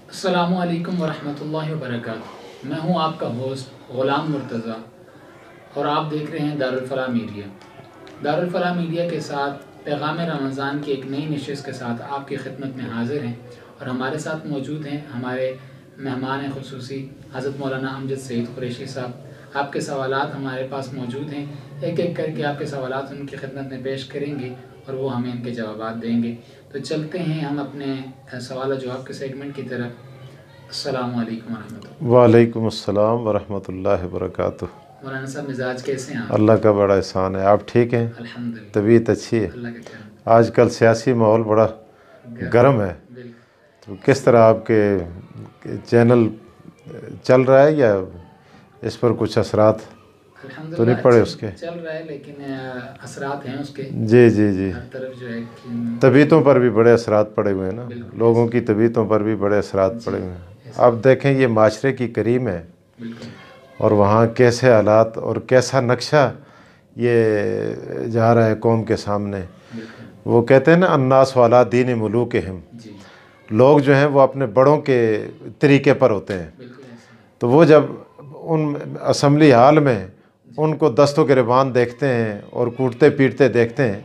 السلام علیکم ورحمۃ اللہ وبرکاتہ۔ میں ہوں آپ کا ہوسٹ غلام مرتضیٰ اور آپ دیکھ رہے ہیں دارالفلاح میڈیا۔ دارالفلاح میڈیا کے ساتھ پیغام رمضان کی ایک نئی نشست کے ساتھ آپ کی خدمت میں حاضر ہیں، اور ہمارے ساتھ موجود ہیں ہمارے مہمان خصوصی حضرت مولانا امجد سعید قریشی صاحب۔ آپ کے سوالات ہمارے پاس موجود ہیں، ایک ایک کر کے آپ کے سوالات ان کی خدمت میں پیش کریں گے اور وہ ہمیں ان کے جوابات دیں گے۔ تو چلتے ہیں ہم اپنے سوال و جواب کے سیگمنٹ کی طرف۔ السلام علیکم ورحمۃ اللہ۔ وعلیکم السلام ورحمۃ اللہ وبرکاتہ۔ مولانا صاحب مزاج کیسے ہیں آپ؟ اللہ کا بڑا احسان ہے، آپ ٹھیک ہیں؟ الحمدللہ، طبیعت اچھی ہے؟ اللہ کا کرم۔ آج کل سیاسی ماحول بڑا گرم ہے، بالکل۔ تو کس طرح آپ کے چینل چل رہا ہے یا اس پر کچھ اثرات تو نہیں پڑے اس کے؟ چل رہا ہے لیکن اثرات ہیں اس کے، جی جی جی، ہر طرف جو ہے طبیعتوں پر بھی بڑے اثرات پڑے ہوئے ہیں نا، لوگوں کی طبیعتوں پر بھی بڑے اثرات پڑے ہوئے ہیں۔ آپ دیکھیں یہ معاشرے کی کریم ہے، بالکل، اور وہاں کیسے حالات اور کیسا نقشہ یہ جا رہا ہے قوم کے سامنے۔ بالکل، وہ کہتے ہیں نا الناس علی دین ملوکہم، جی لوگ جو ہیں وہ اپنے بڑوں کے طریقے پر ہوتے ہیں۔ بالکل ایسا ہے۔ تو وہ جب ان اسمبلی ہال میں ان کو دست و گریبان دیکھتے ہیں اور کوٹتے پیٹتے دیکھتے ہیں،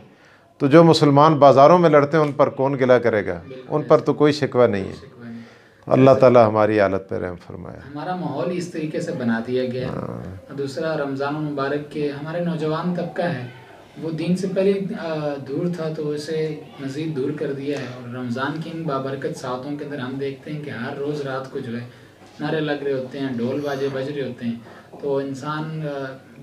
تو جو مسلمان بازاروں میں لڑتے ہیں ان پر کون گلہ کرے گا؟ ان پر تو کوئی شکوہ نہیں ہے۔ شکوہ نہیں۔ اللہ تعالیٰ ہماری حالت پہ رحم فرمائے۔ ہمارا ماحول اس طریقے سے بنا دیا گیا ہے، اور دوسرا رمضان المبارک کے ہمارے نوجوان طبقہ ہے وہ دین سے پہلے دور تھا تو اسے مزید دور کر دیا ہے، اور رمضان کی ان بابرکت ساعتوں کے اندر ہم دیکھتے ہیں کہ ہر روز رات کو جو ہے نعرے لگ رہے ہوتے ہیں، ڈھول باجے بج رہے ہوتے ہیں، تو انسان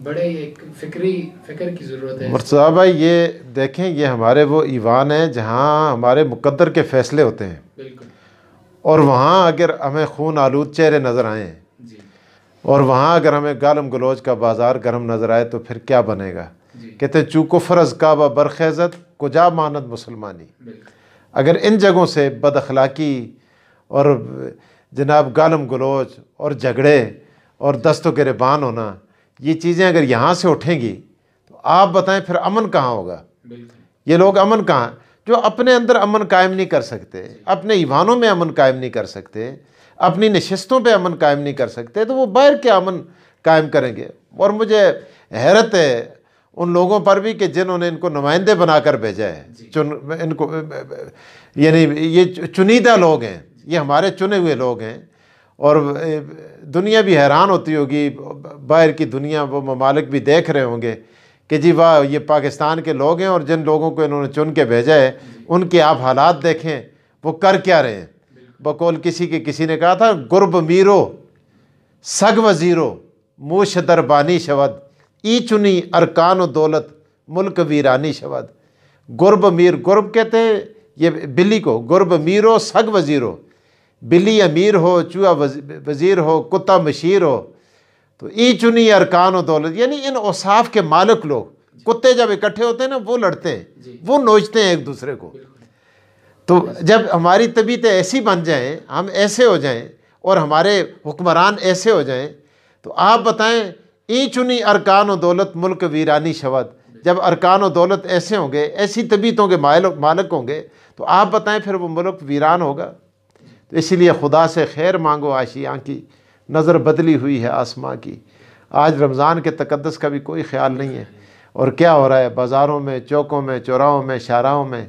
بڑے ایک فکر کی ضرورت ہے۔ مرتضیٰ بھائی یہ دیکھیں، یہ ہمارے وہ ایوان ہیں جہاں ہمارے مقدر کے فیصلے ہوتے ہیں، بالکل، اور وہاں اگر ہمیں خون آلود چہرے نظر آئیں جی اور وہاں اگر ہمیں گالم گلوچ کا بازار گرم نظر آئے تو پھر کیا بنے گا؟ جی، کہتے ہیں چو کفر از کعبہ برخیزت کجا ماند مسلمانی۔ بالکل، اگر ان جگہوں سے بد اخلاقی اور جناب گالم گلوچ اور جھگڑے اور دست و گریبان ہونا، یہ چیزیں اگر یہاں سے اٹھیں گی تو آپ بتائیں پھر امن کہاں ہوگا؟ بالکل، یہ لوگ امن کہاں، جو اپنے اندر امن قائم نہیں کر سکتے، اپنے ایوانوں میں امن قائم نہیں کر سکتے، اپنی نشستوں پہ امن قائم نہیں کر سکتے، تو وہ باہر کیا امن قائم کریں گے؟ اور مجھے حیرت ہے ان لوگوں پر بھی کہ جنہوں نے ان کو نمائندے بنا کر بھیجا ہے، ان کو یعنی یہ چنیدہ لوگ ہیں، یہ ہمارے چنے ہوئے لوگ ہیں، اور دنیا بھی حیران ہوتی ہوگی، باہر کی دنیا وہ ممالک بھی دیکھ رہے ہوں گے کہ جی واہ، یہ پاکستان کے لوگ ہیں اور جن لوگوں کو انہوں نے چن کے بھیجا ہے ان کے آپ حالات دیکھیں وہ کر کیا رہے ہیں۔ بقول کسی نے کہا تھا گرب میرو سگ وزیرو موش دربانی شود ای چنی ارکان و دولت ملک ویرانی شود۔ گرب میر، گرب کہتے ہیں یہ بلی کو، گرب میرو سگ وزیرو، بلی امیر ہو، چوہا وزیر ہو، کتا مشیر ہو، تو ای چنی ارکان و دولت، یعنی ان اوصاف کے مالک لوگ، کتے جب اکٹھے ہوتے ہیں نا وہ لڑتے ہیں، وہ نوچتے ہیں ایک دوسرے کو۔ تو جب ہماری طبیعتیں ایسی بن جائیں، ہم ایسے ہو جائیں اور ہمارے حکمران ایسے ہو جائیں، تو آپ بتائیں ای چنی ارکان و دولت ملک ویرانی شود، جب ارکان و دولت ایسے ہوں گے، ایسی طبیعتوں کے مالک ہوں گے، تو آپ بتائیں پھر وہ ملک ویران ہوگا۔ تو اسی لیے خدا سے خیر مانگو آشیاں کی، نظر بدلی ہوئی ہے آسماں کی۔ آج رمضان کے تقدس کا بھی کوئی خیال نہیں ہے، اور کیا ہو رہا ہے بازاروں میں، چوکوں میں، چوراہوں میں، شاہراہوں میں،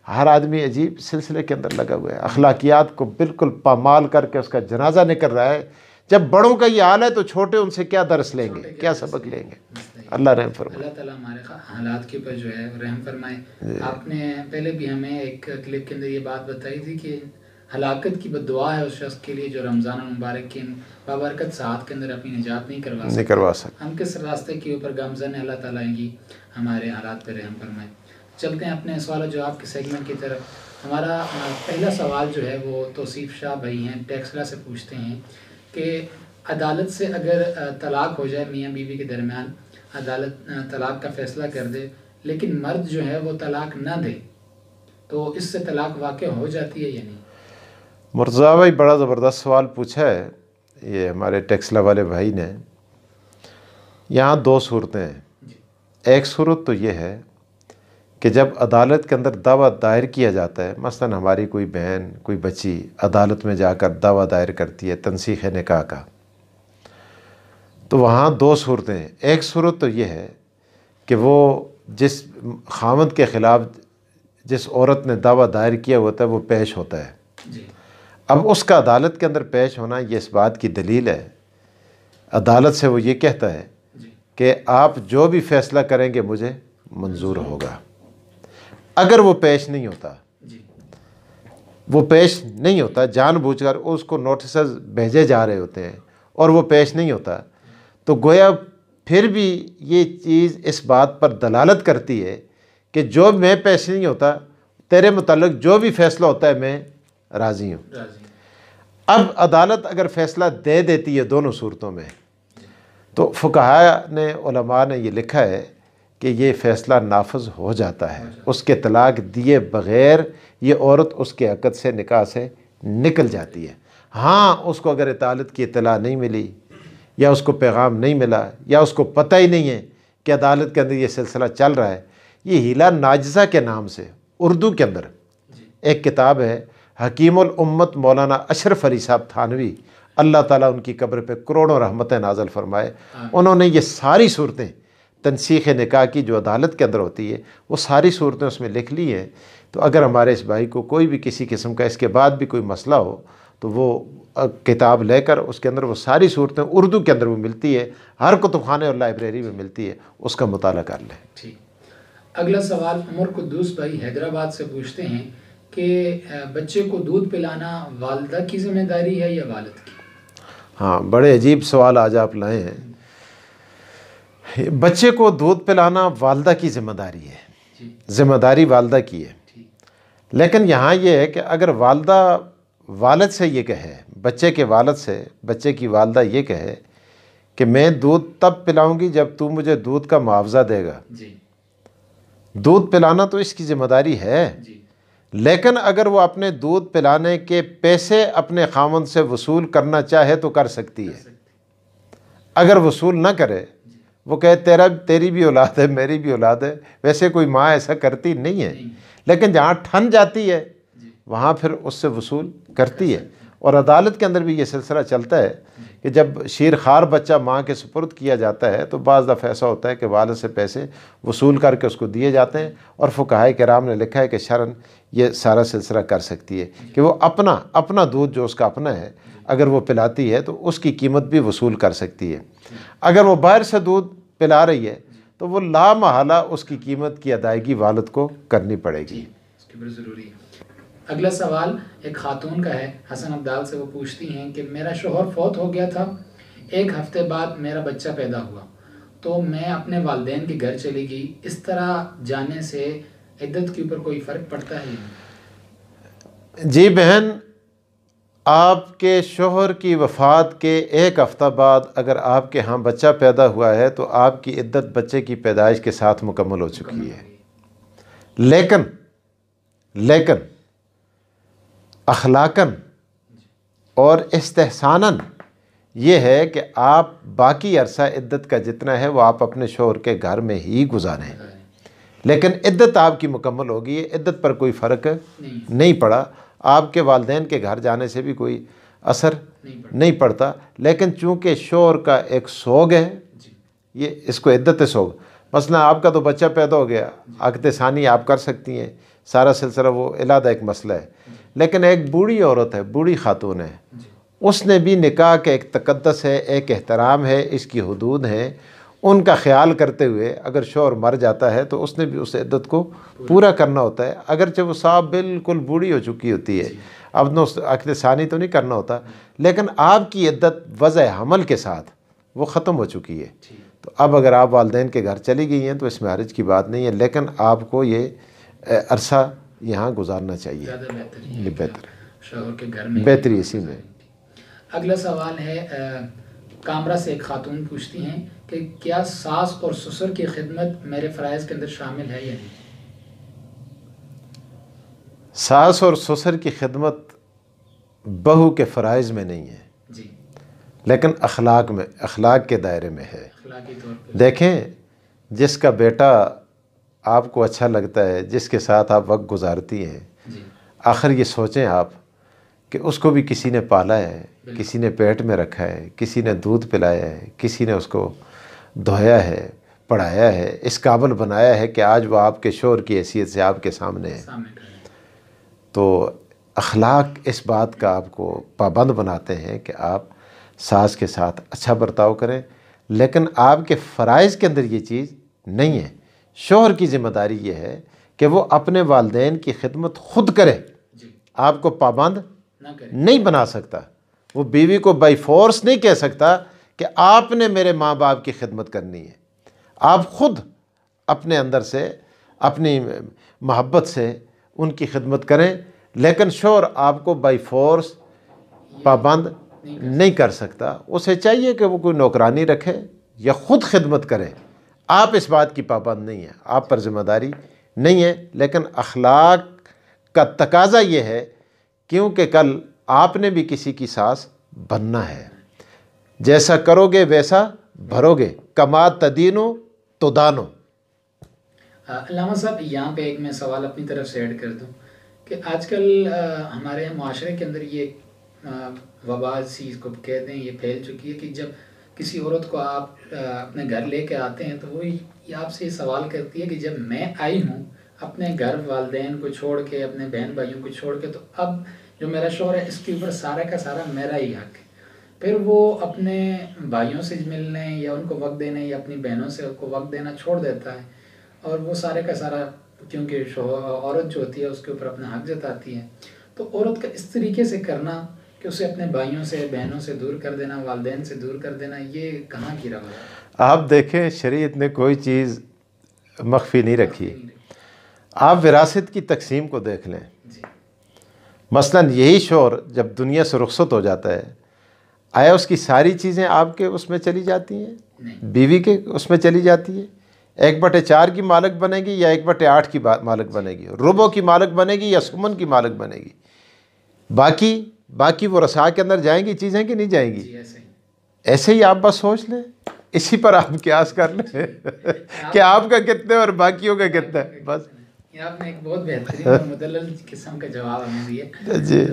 ہر آدمی عجیب سلسلے کے اندر لگا ہوا ہے، اخلاقیات کو بالکل پامال کر کے اس کا جنازہ نکل رہا ہے۔ جب بڑوں کا یہ حال ہے تو چھوٹے ان سے کیا درس لیں گے، کیا سبق لیں گے؟ اللہ رحم فرمائے۔ اللہ تعالیٰ ہمارے حالات کے اوپر جو ہے رحم فرمائے۔ آپ نے پہلے بھی ہمیں ایک کلپ کے اندر یہ بات بتائی تھی کہ ہلاکت کی بد دعا ہے اس شخص کے لیے جو رمضان المبارک کی بابرکت ساعت کے اندر اپنی نجات نہیں کروا سکتا۔ ہم کس راستے کے اوپر گامزن ہے، اللہ تعالیٰ کی ہمارے حالات پہ رحم فرمائے۔ چلتے ہیں اپنے سوال و جواب کے سیگمنٹ کی طرف۔ ہمارا پہلا سوال جو ہے وہ توصیف شاہ بھائی ہیں، ٹیکسلا سے پوچھتے ہیں کہ عدالت سے اگر طلاق ہو جائے، میاں بیوی کے درمیان عدالت طلاق کا فیصلہ کر دے لیکن مرد جو ہے وہ طلاق نہ دے، تو اس سے طلاق واقع ہو جاتی ہے یا نہیں؟ مرتضیٰ بھائی بڑا زبردست سوال پوچھا ہے یہ ہمارے ٹیکسلا والے بھائی نے۔ یہاں دو صورتیں ہیں۔ ایک صورت تو یہ ہے کہ جب عدالت کے اندر دعویٰ دائر کیا جاتا ہے، مثلا ہماری کوئی بہن، کوئی بچی عدالت میں جا کر دعویٰ دائر کرتی ہے تنسیخ نکاح کا، تو وہاں دو صورتیں ہیں۔ ایک صورت تو یہ ہے کہ وہ جس خاوند کے خلاف جس عورت نے دعویٰ دائر کیا ہوتا ہے وہ پیش ہوتا ہے۔ جی اب اس کا عدالت کے اندر پیش ہونا یہ اس بات کی دلیل ہے، عدالت سے وہ یہ کہتا ہے جی کہ آپ جو بھی فیصلہ کریں گے مجھے منظور ہوگا۔ اگر وہ پیش نہیں ہوتا، جی وہ پیش نہیں ہوتا، جان بوجھ کر اس کو نوٹسز بھیجے جا رہے ہوتے ہیں اور وہ پیش نہیں ہوتا، تو گویا پھر بھی یہ چیز اس بات پر دلالت کرتی ہے کہ جو میں پیش نہیں ہوتا، تیرے متعلق جو بھی فیصلہ ہوتا ہے میں راضی ہوں۔ راضی اب عدالت اگر فیصلہ دے دیتی ہے دونوں صورتوں میں، تو فقہاء نے، علماء نے یہ لکھا ہے کہ یہ فیصلہ نافذ ہو جاتا ہے، اس کے طلاق دیے بغیر یہ عورت اس کے عقد سے، نکاح سے نکل جاتی ہے۔ ہاں، اس کو اگر عدالت کی اطلاع نہیں ملی، یا اس کو پیغام نہیں ملا، یا اس کو پتہ ہی نہیں ہے کہ عدالت کے اندر یہ سلسلہ چل رہا ہے، یہ ہیلا ناجزہ کے نام سے اردو کے اندر ایک کتاب ہے، حکیم الامت مولانا اشرف علی صاحب تھانوی، اللہ تعالیٰ ان کی قبر پہ کروڑوں رحمتیں نازل فرمائے، انہوں نے یہ ساری صورتیں تنسیخ نکاح کی جو عدالت کے اندر ہوتی ہے وہ ساری صورتیں اس میں لکھ لی ہیں۔ تو اگر ہمارے اس بھائی کو کوئی بھی کسی قسم کا اس کے بعد بھی کوئی مسئلہ ہو تو وہ کتاب لے کر، اس کے اندر وہ ساری صورتیں اردو کے اندر وہ ملتی ہے، ہر کتب خانے اور لائبریری میں ملتی ہے، اس کا مطالعہ کر لیں۔ ٹھیک۔ اگلا سوال عمر قدوس بھائی حیدرآباد سے پوچھتے ہیں کہ بچے کو دودھ پلانا والدہ کی ذمہ داری ہے یا والد کی؟ ہاں، بڑے عجیب سوال آج آپ لائے ہیں۔ بچے کو دودھ پلانا والدہ کی ذمہ داری ہے، جی ذمہ داری والدہ کی ہے، ٹھیک لیکن یہاں یہ ہے کہ اگر والدہ والد سے یہ کہے، بچے کے والد سے بچے کی والدہ یہ کہے کہ میں دودھ تب پلاؤں گی جب تو مجھے دودھ کا معاوضہ دے گا، جی دودھ پلانا تو اس کی ذمہ داری ہے، جی لیکن اگر وہ اپنے دودھ پلانے کے پیسے اپنے خاوند سے وصول کرنا چاہے تو کر سکتی ہے۔ اگر وصول نہ کرے، وہ کہے تیری بھی اولاد ہے، میری بھی اولاد ہے، ویسے کوئی ماں ایسا کرتی نہیں ہے، لیکن جہاں ٹھن جاتی ہے وہاں پھر اس سے وصول کرتی ہے۔ اور عدالت کے اندر بھی یہ سلسلہ چلتا ہے کہ جب شیرخوار بچہ ماں کے سپرد کیا جاتا ہے تو بعض دفعہ ایسا ہوتا ہے کہ والد سے پیسے وصول کر کے اس کو دیے جاتے ہیں، اور فقہائے کرام نے لکھا ہے کہ شرعاً یہ سارا سلسلہ کر سکتی ہے کہ وہ اپنا دودھ جو اس کا اپنا ہے اگر وہ پلاتی ہے تو اس کی قیمت بھی وصول کر سکتی ہے۔ اگر وہ باہر سے دودھ پلا رہی ہے تو وہ لا محالہ اس کی قیمت کی ادائیگی والد کو کرنی پڑے گی۔ اس کی بڑی ضروری ہے۔ اگلا سوال ایک خاتون کا ہے، حسن عبدال سے، وہ پوچھتی ہیں کہ میرا شوہر فوت ہو گیا تھا، 1 ہفتے بعد میرا بچہ پیدا ہوا تو میں اپنے والدین کے گھر چلی گئی، اس طرح جانے سے عدت کے اوپر کوئی فرق پڑتا ہے؟ جی بہن، آپ کے شوہر کی وفات کے 1 ہفتہ بعد اگر آپ کے ہاں بچہ پیدا ہوا ہے تو آپ کی عدت بچے کی پیدائش کے ساتھ مکمل ہو چکی ہے، لیکن اخلاقاً اور استحساناً یہ ہے کہ آپ باقی عرصہ عدت کا جتنا ہے وہ آپ اپنے شوہر کے گھر میں ہی گزاریں، لیکن عدت آپ کی مکمل ہوگی، عدت پر کوئی فرق نہیں پڑا، آپ کے والدین کے گھر جانے سے بھی کوئی اثر نہیں پڑتا، لیکن چونکہ شوہر کا ایک سوگ ہے، یہ اس کو عدت سوگ، مثلا آپ کا تو بچہ پیدا ہو گیا، عقد ثانی آپ کر سکتی ہیں، سارا سلسلہ وہ علیحدہ ایک مسئلہ ہے، لیکن ایک بوڑھی عورت ہے، بوڑھی خاتون ہے، اس نے بھی نکاح کا ایک تقدس ہے، ایک احترام ہے، اس کی حدود ہیں، ان کا خیال کرتے ہوئے اگر شوہر مر جاتا ہے تو اس نے بھی اس عدت کو پورا کرنا ہوتا ہے، اگرچہ وہ صاحب بالکل بوڑھی ہو چکی ہوتی ہے، اب نہ عقد ثانی تو نہیں کرنا ہوتا، لیکن آپ کی عدت وضع حمل کے ساتھ وہ ختم ہو چکی ہے۔ تو اب اگر آپ والدین کے گھر چلی گئی ہیں تو اس میں حرج کی بات نہیں ہے، لیکن آپ کو یہ عرصہ یہاں گزارنا چاہیے، یہ بہتر ہے، شوہر کے گھر میں بہتری اسی میں۔ اگلا سوال ہے کامرا سے، ایک خاتون پوچھتی ہیں کہ کیا ساس اور سسر کی خدمت میرے فرائض کے اندر شامل ہے یا نہیں؟ ساس اور سسر کی خدمت بہو کے فرائض میں نہیں ہے، جی لیکن اخلاق کے دائرے میں ہے۔ اخلاقی طور پہ دیکھیں، جس کا بیٹا آپ کو اچھا لگتا ہے، جس کے ساتھ آپ وقت گزارتی ہیں، جی آخر یہ سوچیں آپ کہ اس کو بھی کسی نے پالا ہے، کسی نے پیٹ میں رکھا ہے، کسی نے دودھ پلایا ہے، کسی نے اس کو دھویا ہے، پڑھایا ہے، اس قابل بنایا ہے کہ آج وہ آپ کے شوہر کی حیثیت سے آپ کے سامنے ہے۔ سامنے کھڑے ہیں۔ تو اخلاق اس بات کا آپ کو پابند بناتے ہیں کہ آپ ساس کے ساتھ اچھا برتاؤ کریں، لیکن آپ کے فرائض کے اندر یہ چیز نہیں ہے۔ شوہر کی ذمہ داری یہ ہے کہ وہ اپنے والدین کی خدمت خود کرے، جی آپ کو پابند نہ کریں۔ نہیں بنا سکتا۔ وہ بیوی کو بائی فورس نہیں کہہ سکتا کہ آپ نے میرے ماں باپ کی خدمت کرنی ہے۔ آپ خود اپنے اندر سے، اپنی محبت سے ان کی خدمت کریں، لیکن شوہر آپ کو بائی فورس پابند نہیں کر سکتا۔ اسے چاہیے کہ وہ کوئی نوکرانی رکھے یا خود خدمت کرے۔ آپ اس بات کی پابند نہیں ہیں، آپ پر ذمہ داری نہیں ہے، لیکن اخلاق کا تقاضا یہ ہے کیونکہ کل آپ نے بھی کسی کی ساس بننا ہے۔ جیسا کرو گے ویسا بھرو گے، کما تدینو تو دانو۔ علامہ صاحب یہاں پہ ایک میں سوال اپنی طرف سے ایڈ کر دوں کہ آج کل ہمارے معاشرے کے اندر یہ وبا سی اس کو کہتے ہیں، یہ پھیل چکی ہے کہ جب کسی عورت کو آپ اپنے گھر لے کے آتے ہیں تو وہ آپ سے یہ سوال کرتی ہے کہ جب میں آئی ہوں اپنے گھر والدین کو چھوڑ کے، اپنے بہن بھائیوں کو چھوڑ کے، تو اب جو میرا شوہر ہے اس کے اوپر سارا کا سارا میرا ہی حق ہے۔ پھر وہ اپنے بھائیوں سے ملنے یا ان کو وقت دینے یا اپنی بہنوں سے کو وقت دینا چھوڑ دیتا ہے، اور وہ سارے کا سارا کیونکہ عورت جو ہوتی ہے اس کے اوپر اپنا حق جتاتی ہے۔ تو عورت کا اس طریقے سے کرنا کہ اسے اپنے بھائیوں سے، بہنوں سے دور کر دینا، والدین سے دور کر دینا، یہ کہاں کی روا ہے؟ آپ دیکھیں شریعت نے کوئی چیز مخفی نہیں رکھی۔ آپ وراثت کی تقسیم کو دیکھ لیں۔ جی مثلاً یہی شوہر جب دنیا سے رخصت ہو جاتا ہے، آیا اس کی ساری چیزیں آپ کے اس میں چلی جاتی ہیں؟ نہیں۔ بیوی کے اس میں چلی جاتی ہے؟ 1/4 کی مالک بنے گی یا 1/8 کی مالک بنے گی؟ ربع کی مالک بنے گی یا سمن کی مالک بنے گی؟ باقی وہ رسا کے اندر جائیں گی چیزیں کہ نہیں جائیں گی؟ جی ایسے ہی۔ ایسے ہی آپ بس سوچ لیں، اسی پر آپ قیاس کر لیں کہ آپ کا کتنے اور باقیوں کا کتنا ہے، بس۔ یہ آپ نے ایک بہت بہترین اور مدلل قسم کا جواب ہمیں دیا۔ جی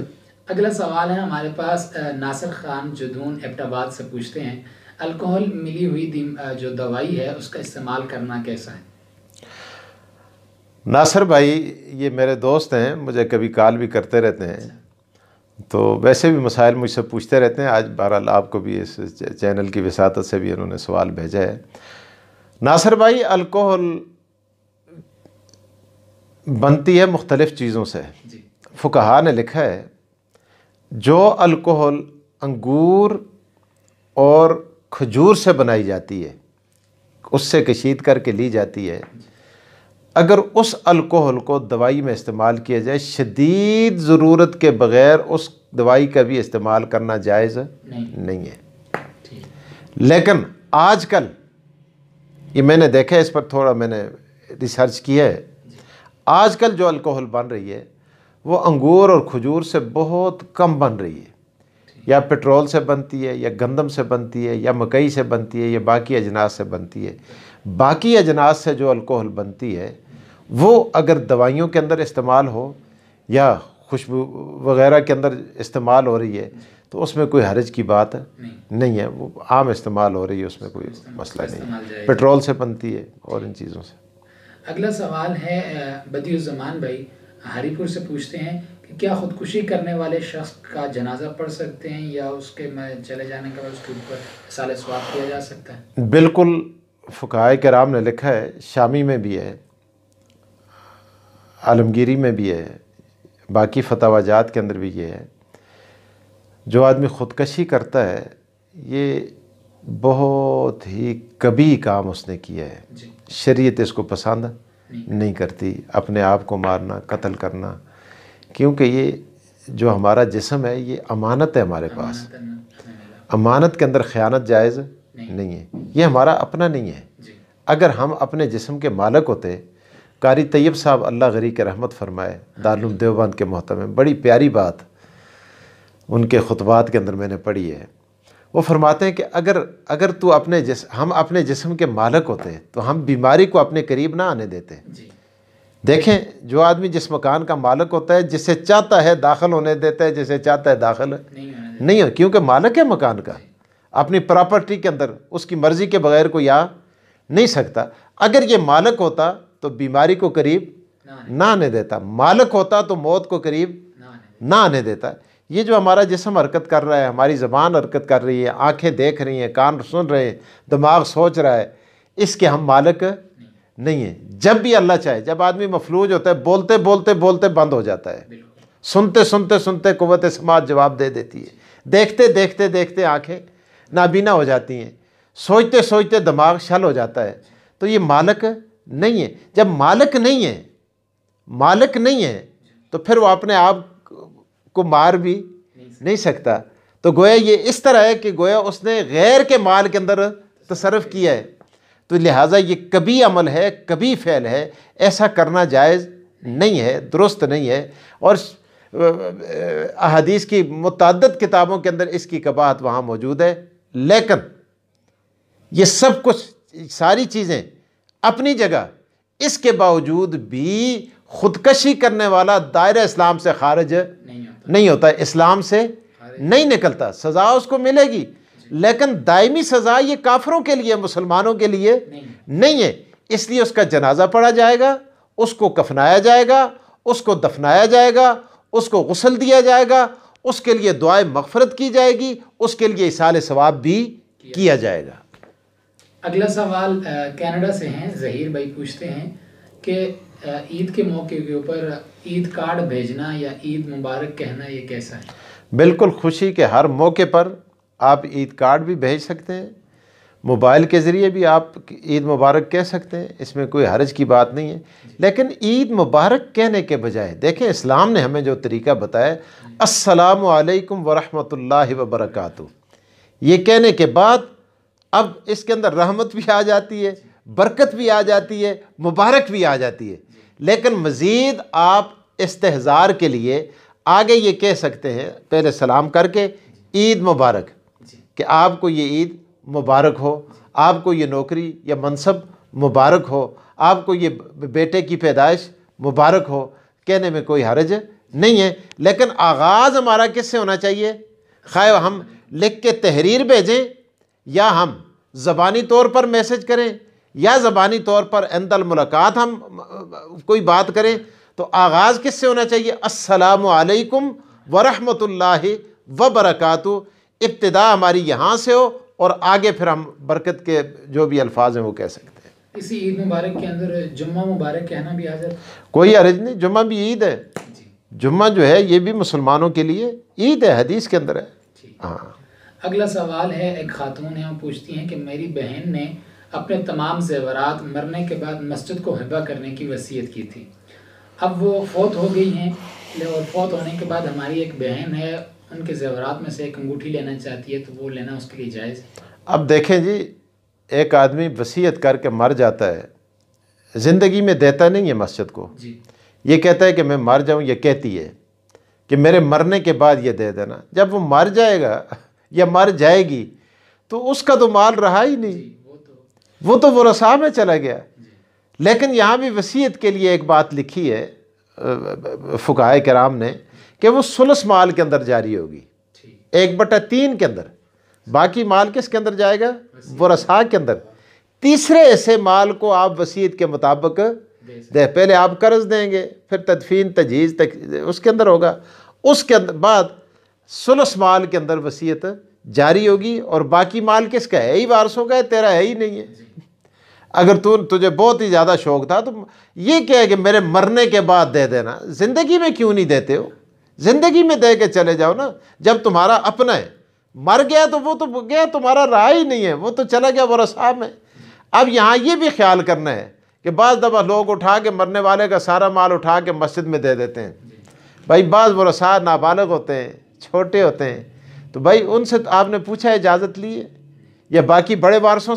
اگلا سوال ہے ہمارے پاس، ناصر خان جدون ایبٹ آباد سے پوچھتے ہیں، الکوہل ملی ہوئی جو دوائی ہے اس کا استعمال کرنا کیسا ہے؟ ناصر بھائی یہ میرے دوست ہیں، مجھے کبھی کال بھی کرتے رہتے ہیں، تو ویسے بھی مسائل مجھ سے پوچھتے رہتے ہیں۔ آج بہرحال آپ کو بھی اس چینل کی وساطت سے بھی انہوں نے سوال بھیجا ہے۔ ناصر بھائی الکوہل بنتی ہے مختلف چیزوں سے۔ جی فقہا نے لکھا ہے جو الکوہل انگور اور کھجور سے بنائی جاتی ہے، اس سے کشید کر کے لی جاتی ہے، اگر اس الکوہل کو دوائی میں استعمال کیا جائے، شدید ضرورت کے بغیر اس دوائی کا بھی استعمال کرنا جائز نہیں ہے۔ لیکن آج کل یہ میں نے دیکھا ہے، اس پر تھوڑا میں نے ریسرچ کیا ہے، آج کل جو الکوہل بن رہی ہے وہ انگور اور کھجور سے بہت کم بن رہی ہے، یا پیٹرول سے بنتی ہے، یا گندم سے بنتی ہے، یا مکئی سے بنتی ہے، یا باقی اجناس سے بنتی ہے۔ باقی اجناس سے جو الکوہل بنتی ہے وہ اگر دوائیوں کے اندر استعمال ہو یا خوشبو وغیرہ کے اندر استعمال ہو رہی ہے تو اس میں کوئی حرج کی بات نہیں ہے، وہ عام استعمال ہو رہی ہے، اس میں کوئی مسئلہ نہیں ہے۔ پیٹرول سے بنتی ہے اور ان چیزوں سے۔ اگلا سوال ہے بدیع الزمان بھائی ہری پور سے پوچھتے ہیں کہ کیا خودکشی کرنے والے شخص کا جنازہ پڑھ سکتے ہیں یا اس کے چلے جانے کے بعد اس کے اوپر اصالہ ثواب کیا جا سکتا ہے؟ بالکل، فقہائے کرام نے لکھا ہے، شامی میں بھی ہے، عالمگیری میں بھی ہے، باقی فتاوی جات کے اندر بھی یہ ہے، جو آدمی خودکشی کرتا ہے یہ بہت ہی کبھی کام اس نے کیا ہے۔ شریعت اس کو پسند نہیں کرتی، اپنے آپ کو مارنا، قتل کرنا، کیونکہ یہ جو ہمارا جسم ہے یہ امانت ہے ہمارے پاس، امانت کے اندر خیانت جائز نہیں ہے، یہ ہمارا اپنا نہیں ہے۔ اگر ہم اپنے جسم کے مالک ہوتے، قاری طیب صاحب اللہ غری کے رحمت فرمائے، دارالعلوم دیوبند کے محترم، بڑی پیاری بات ان کے خطبات کے اندر میں نے پڑھی ہے، وہ فرماتے ہیں کہ اگر تو ہم اپنے جسم کے مالک ہوتے تو ہم بیماری کو اپنے قریب نہ آنے دیتے. جی دیکھیں جو آدمی جس مکان کا مالک ہوتا ہے جسے چاہتا ہے داخل ہونے دیتا ہے, جسے چاہتا ہے داخل نہیں ہو, کیونکہ مالک ہے مکان کا. اپنی پراپرٹی کے اندر اس کی مرضی کے بغیر کوئی آ نہیں سکتا. اگر یہ مالک ہوتا تو بیماری کو قریب نہ آنے دیتا, مالک ہوتا تو موت کو قریب نہ آنے دیتا. یہ جو ہمارا جسم حرکت کر رہا ہے, ہماری زبان حرکت کر رہی ہے, آنکھیں دیکھ رہی ہیں, کان سن رہے ہیں, دماغ سوچ رہا ہے, اس کے ہم مالک نہیں ہیں. جب بھی اللہ چاہے, جب آدمی مفلوج ہوتا ہے بولتے بولتے بولتے بند ہو جاتا ہے, سنتے سنتے سنتے قوت سماعت جواب دے دیتی ہے, دیکھتے دیکھتے دیکھتے آنکھیں نابینا ہو جاتی ہیں, سوچتے سوچتے دماغ شل ہو جاتا ہے. تو یہ مالک نہیں ہے. جب مالک نہیں ہے تو پھر وہ اپنے آپ کو مار بھی نہیں سکتا. تو گویا یہ اس طرح ہے کہ گویا اس نے غیر کے مال کے اندر تصرف کیا ہے. تو لہٰذا یہ کبھی عمل ہے, کبھی فعل ہے, ایسا کرنا جائز نہیں ہے, درست نہیں ہے. اور احادیث کی متعدد کتابوں کے اندر اس کی قباحت وہاں موجود ہے. لیکن یہ سب کچھ ساری چیزیں اپنی جگہ, اس کے باوجود بھی خودکشی کرنے والا دائرہ اسلام سے خارج نہیں ہوتا, اسلام سے نہیں نکلتا. سزا اس کو ملے گی, لیکن دائمی سزا یہ کافروں کے لیے, مسلمانوں کے لیے نہیں ہے. اس لیے اس کا جنازہ پڑھا جائے گا, اس کو کفنایا جائے گا, اس کو دفنایا جائے گا, اس کو غسل دیا جائے گا, اس کے لیے دعائے مغفرت کی جائے گی, اس کے لیے ایصال ثواب بھی کیا جائے گا. اگلا سوال کینیڈا سے ہیں, ظہیر بھائی پوچھتے ہیں کہ عید کے موقع کے اوپر عید کارڈ بھیجنا یا عید مبارک کہنا یہ کیسا ہے؟ بالکل خوشی کے ہر موقع پر آپ عید کارڈ بھی بھیج سکتے ہیں, موبائل کے ذریعے بھی آپ عید مبارک کہہ سکتے ہیں, اس میں کوئی حرج کی بات نہیں ہے. لیکن عید مبارک کہنے کے بجائے دیکھیں اسلام نے ہمیں جو طریقہ بتایا, السلام علیکم ورحمۃ اللہ وبرکاتہ, یہ کہنے کے بعد اب اس کے اندر رحمت بھی آ جاتی ہے, برکت بھی آ جاتی ہے, مبارک بھی آ جاتی ہے. لیکن مزید آپ استحضار کے لیے آگے یہ کہہ سکتے ہیں پہلے سلام کر کے عید مبارک, کہ آپ کو یہ عید مبارک ہو, آپ کو یہ نوکری یا منصب مبارک ہو, آپ کو یہ بیٹے کی پیدائش مبارک ہو, کہنے میں کوئی حرج نہیں ہے. لیکن آغاز ہمارا کس سے ہونا چاہیے؟ خواہ ہم لکھ کے تحریر بھیجیں یا ہم زبانی طور پر میسج کریں یا زبانی طور پر عند الملاقات ہم کوئی بات کریں, تو آغاز کس سے ہونا چاہیے؟ السلام علیکم ورحمۃ اللہ وبرکاتہ. ابتدا ہماری یہاں سے ہو اور آگے پھر ہم برکت کے جو بھی الفاظ ہیں وہ کہہ سکتے ہیں. اسی عید مبارک کے اندر جمعہ مبارک کہنا بھی آ جاتا ہے؟ کوئی حرج نہیں, جمعہ بھی عید ہے. جمعہ جو ہے یہ بھی مسلمانوں کے لیے عید ہے, حدیث کے اندر ہے. ہاں. اگلا سوال ہے, ایک خاتون ہے, وہ پوچھتی ہیں کہ میری بہن نے اپنے تمام زیورات مرنے کے بعد مسجد کو ہبہ کرنے کی وصیت کی تھی. اب وہ فوت ہو گئی ہیں, اور فوت ہونے کے بعد ہماری ایک بہن ہے, ان کے زیورات میں سے ایک انگوٹھی لینا چاہتی ہے, تو وہ لینا اس کے لیے جائز ہے؟ اب دیکھیں جی, ایک آدمی وصیت کر کے مر جاتا ہے, زندگی میں دیتا نہیں ہے مسجد کو, یہ کہتا ہے کہ میں مر جاؤں, یہ کہتی ہے کہ میرے مرنے کے بعد یہ دے دینا. جب وہ مر جائے گا یا مر جائے گی تو اس کا تو مال رہا ہی نہیں, وہ تو ورثاء میں چلا گیا. لیکن یہاں بھی وصیت کے لیے ایک بات لکھی ہے فقہائے کرام نے کہ وہ ثلث مال کے اندر جاری ہوگی, 1/3 کے اندر. باقی مال کس کے اندر جائے گا؟ ورثاء کے اندر. تیسرے ایسے مال کو آپ وصیت کے مطابق دیں. پہلے آپ قرض دیں گے, پھر تدفین تجہیز اس کے اندر ہوگا, اس کے اندر بعد ثلث مال کے اندر وصیت جاری ہوگی. اور باقی مال کس کا ہے؟ ہی وارثوں کا ہے, تیرا ہے ہی نہیں ہے. اگر تجھے بہت ہی زیادہ شوق تھا تو یہ کہے کہ میرے مرنے کے بعد دے دینا, زندگی میں کیوں نہیں دیتے ہو؟ زندگی میں دے کے چلے جاؤ نا. جب تمہارا اپنا ہے, مر گیا تو وہ تو گیا, تمہارا رہا ہی نہیں ہے, وہ تو چلا گیا ورثاء میں. اب یہاں یہ بھی خیال کرنا ہے کہ بعض دفعہ لوگ اٹھا کے مرنے والے کا سارا مال اٹھا کے مسجد میں دے دیتے ہیں. بھائی بعض ورثاء نابالغ ہوتے ہیں, چھوٹے ہوتے ہیں, تو بھائی ان سے آپ نے پوچھا, اجازت لی ہے, یا باقی بڑے وارثوں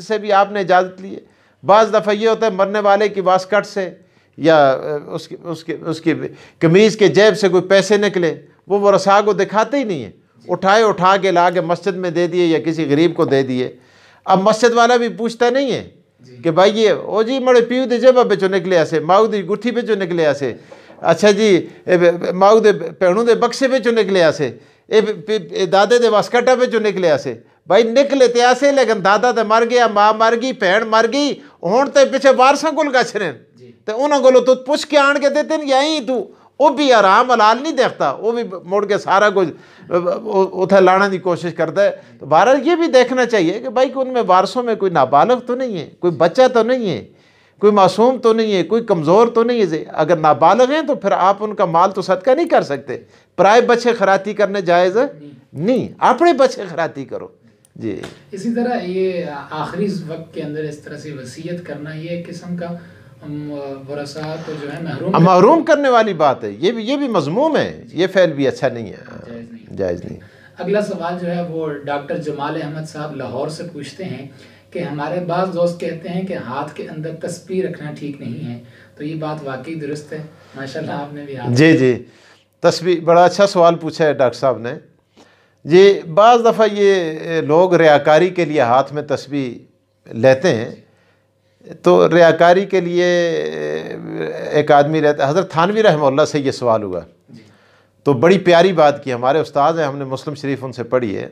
سے بھی آپ نے اجازت لی ہے. بعض دفعہ یہ ہوتا ہے مرنے والے کی واسکٹ سے یا اس کی قمیض کے جیب سے کوئی پیسے نکلے, وہ ورثاء کو دکھاتے ہی نہیں ہیں, اٹھا کے لا کے مسجد میں دے دیے یا کسی غریب کو دے دیے. اب مسجد والا بھی پوچھتا نہیں ہے کہ بھائی یہ او جی مڑے پیو دے جیبا بچوں نکلے ایسے, ماؤ دی گٹھی بچوں نکلے ایسے, اچھا جی ماؤ دے پہنوں دے بکسے بچوں نکلے ایسے, دادے دے واسکٹا بچوں نکلے ایسے. بھائی نکلے تے ایسے, لیکن دادا تے مر گیا, ماں مر گئی, بہن مر گئی, ہون تے پیچھے وارثاں کول گچھ رہے تے انہاں کولوں تو پوچھ کے آن کے دیتے ہیں یہیں تو وہ بھی آرام حلال نہیں دیکھتا, وہ بھی مڑ کے سارا کچھ اتھے لانا دی کوشش کرتا ہے. تو بہرحال یہ بھی دیکھنا چاہیے کہ بھائی ان میں وارثوں میں کوئی نابالغ تو نہیں ہے, کوئی بچہ تو نہیں ہے, کوئی معصوم تو نہیں ہے, کوئی کمزور تو نہیں ہے. اگر نابالغ ہیں تو پھر آپ ان کا مال تو صدقہ نہیں کر سکتے. پرائے بچے خیراتی کرنے جائز نہیں, اپنے بچے خیراتی کرو. جی اسی طرح یہ آخری وقت کے اندر اس طرح سے وصیت کرنا یہ ایک قسم کا ورثاء کو جو ہے محروم کرنے والی بات ہے. یہ بھی مذموم ہے, یہ فعل بھی اچھا نہیں ہے, جائز نہیں. اگلا سوال جو ہے وہ ڈاکٹر جمال احمد صاحب لاہور سے پوچھتے ہیں کہ ہمارے بعض دوست کہتے ہیں کہ ہاتھ کے اندر تسبیح رکھنا ٹھیک نہیں ہے, تو یہ بات واقعی درست ہے؟ ماشاءاللہ آپ نے بھی جی تسبیح, بڑا اچھا سوال پوچھا ہے ڈاکٹر صاحب نے. جی بعض دفعہ یہ لوگ ریاکاری کے لیے ہاتھ میں تسبیح لیتے ہیں, تو ریاکاری کے لیے ایک آدمی رہتا ہے. حضرت تھانوی رحمہ اللہ سے یہ سوال ہوا, تو بڑی پیاری بات کی. ہمارے استاد ہیں, ہم نے مسلم شریف ان سے پڑھی ہے,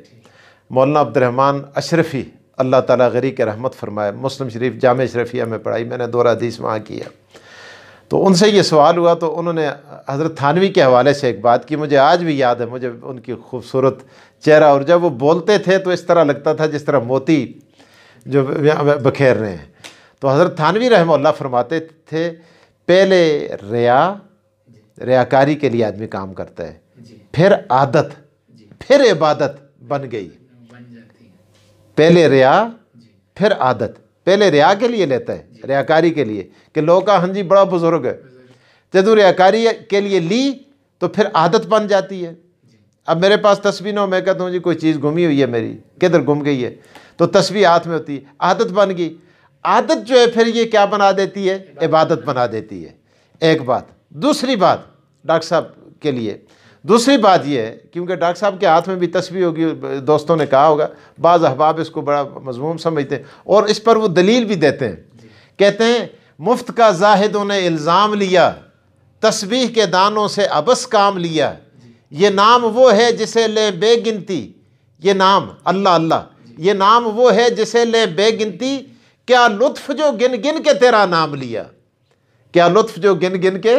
مولانا عبد الرحمن اشرفی, اللہ تعالیٰ غری کے رحمت فرمائے. مسلم شریف جامع اشرفیہ میں پڑھائی میں نے, 2 حدیث وہاں کیا. تو ان سے یہ سوال ہوا, تو انہوں نے حضرت تھانوی کے حوالے سے ایک بات کی, مجھے آج بھی یاد ہے, مجھے ان کی خوبصورت چہرہ, اور جب وہ بولتے تھے تو اس طرح لگتا تھا جس طرح موتی جو بکھیر رہے ہیں. تو حضرت تھانوی رحمہ اللہ فرماتے تھے پہلے ریاکاری کے لیے آدمی کام کرتا ہے, پھر عادت, پھر عبادت بن گئی. پہلے ریا پھر عادت. پہلے ریا کے لیے لیتا ہے, ریاکاری کے لیے کہ لوگ کا ہاں جی بڑا بزرگ ہے, جب ریاکاری کے لیے لی تو پھر عادت بن جاتی ہے. اب میرے پاس تسبیح نہ ہو, میں کہتا ہوں جی کوئی چیز گمی ہوئی ہے میری, کدھر گم گئی ہے, تو تسبیح ہاتھ میں ہوتی ہے, عادت بن گئی. عادت جو ہے پھر یہ کیا بنا دیتی ہے, عبادت بنا دیتی ہے. ایک بات. دوسری بات ڈاکٹر صاحب کے لیے, دوسری بات یہ ہے, کیونکہ ڈاکٹر صاحب کے ہاتھ میں بھی تسبیح ہوگی, دوستوں نے کہا ہوگا, بعض احباب اس کو بڑا مذموم سمجھتے ہیں, اور اس پر وہ دلیل بھی دیتے ہیں. کہتے ہیں مفت کا زاہدوں نے الزام لیا, تسبیح کے دانوں سے ابس کام لیا, یہ نام وہ ہے جسے لیں بے گنتی, یہ نام اللہ اللہ, یہ نام وہ ہے جسے لیں بے گنتی, کیا لطف جو گن گن کے تیرا نام لیا, کیا لطف جو گن گن کے,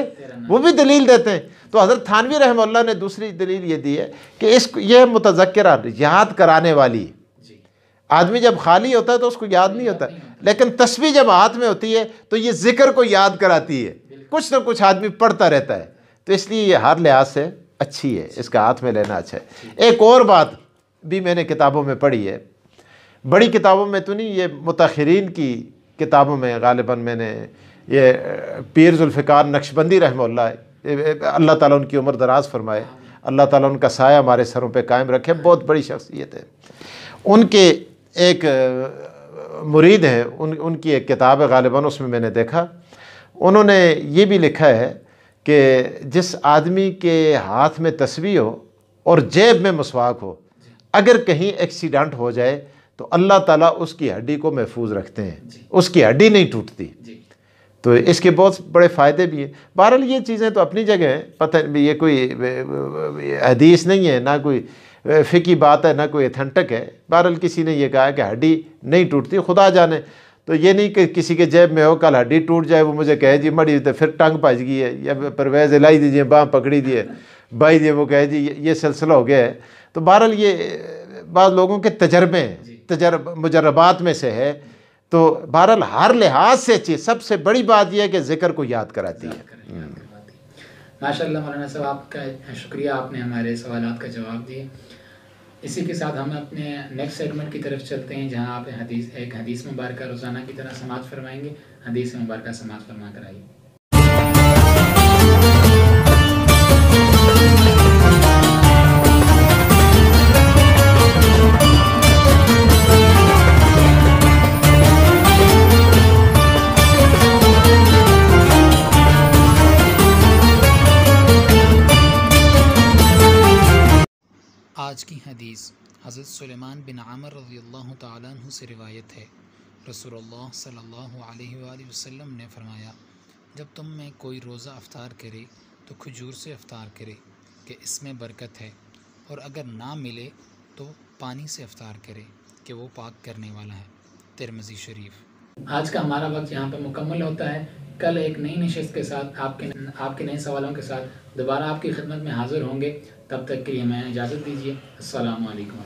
وہ بھی دلیل دیتے ہیں. تو حضرت تھانوی رحمہ اللہ نے دوسری دلیل یہ دی ہے کہ یہ متذکرہ, یاد کرانے والی. آدمی جب خالی ہوتا ہے تو اس کو یاد نہیں ہوتا, لیکن تسبیح جب ہاتھ میں ہوتی ہے تو یہ ذکر کو یاد کراتی ہے, کچھ نہ کچھ آدمی پڑھتا رہتا ہے. تو اس لیے یہ ہر لحاظ سے اچھی ہے, اس کا ہاتھ میں لینا اچھا ہے. ایک اور بات بھی میں نے کتابوں میں پڑھی ہے, بڑی کتابوں میں تو نہیں, یہ متاخرین کی کتابوں میں غالباً میں نے, یہ پیر ذوالفقار نقشبندی رحمہ اللہ, اللہ تعالیٰ ان کی عمر دراز فرمائے, اللہ تعالیٰ ان کا سایہ ہمارے سروں پہ قائم رکھے, بہت بڑی شخصیت ہے. ان کے ایک مرید ہیں, ان کی ایک کتاب ہے غالباً, اس میں میں نے دیکھا انہوں نے یہ بھی لکھا ہے کہ جس آدمی کے ہاتھ میں تسبیح ہو اور جیب میں مسواک ہو, اگر کہیں ایکسیڈنٹ ہو جائے تو اللہ تعالیٰ اس کی ہڈی کو محفوظ رکھتے ہیں, اس کی ہڈی نہیں ٹوٹتی. تو اس کے بہت بڑے فائدے بھی ہیں. بہرحال یہ چیزیں تو اپنی جگہ ہیں, پتہ یہ کوئی حدیث نہیں ہے, نہ کوئی فقہی بات ہے, نہ کوئی ایتھنٹک ہے. بہرحال کسی نے یہ کہا کہ ہڈی نہیں ٹوٹتی, خدا جانے. تو یہ نہیں کہ کسی کے جیب میں ہو کل ہڈی ٹوٹ جائے, وہ مجھے کہے جی مڑی تو پھر ٹنگ بھج گئی ہے, یا پرویز لائی دیجیے باں پکڑی دیے بھائی دیے, وہ کہے جی یہ سلسلہ ہو گیا ہے. تو بہرحال یہ بعض لوگوں کے تجربے ہیں, مجربات میں سے ہے. تو بہرحال ہر لحاظ سے اچھی, سب سے بڑی بات یہ ہے کہ ذکر کو یاد کراتی ہے. ماشاءاللہ مولانا صاحب, آپ کا شکریہ, آپ نے ہمارے سوالات کا جواب دیے. اسی کے ساتھ ہم اپنے نیکسٹ سیگمنٹ کی طرف چلتے ہیں, جہاں آپ ایک حدیث مبارکہ روزانہ کی طرح سماعت فرمائیں گے. حدیث مبارکہ سماعت فرما کر آئیے. آج آج کی حدیث حضرت سلیمان بن عامر رضی اللہ تعالیٰ عنہ سے روایت ہے۔ رسول اللہ صلی اللہ علیہ وآلہ وسلم نے فرمایا، جب تم میں کوئی روزہ افطار کرے تو کھجور سے افطار کرے کہ اس میں برکت ہے، اور اگر نہ ملے تو پانی سے افطار کرے کہ وہ پاک کرنے والا ہے۔ ترمذی شریف۔ آج کا ہمارا وقت یہاں پہ مکمل ہوتا ہے۔ کل ایک نئی نشست کے ساتھ آپ کے نئے سوالوں کے ساتھ دوبارہ آپ کی خدمت میں حاضر ہوں گے۔ تب تک کے لیے ہمیں اجازت دیجیے۔ السلام علیکم۔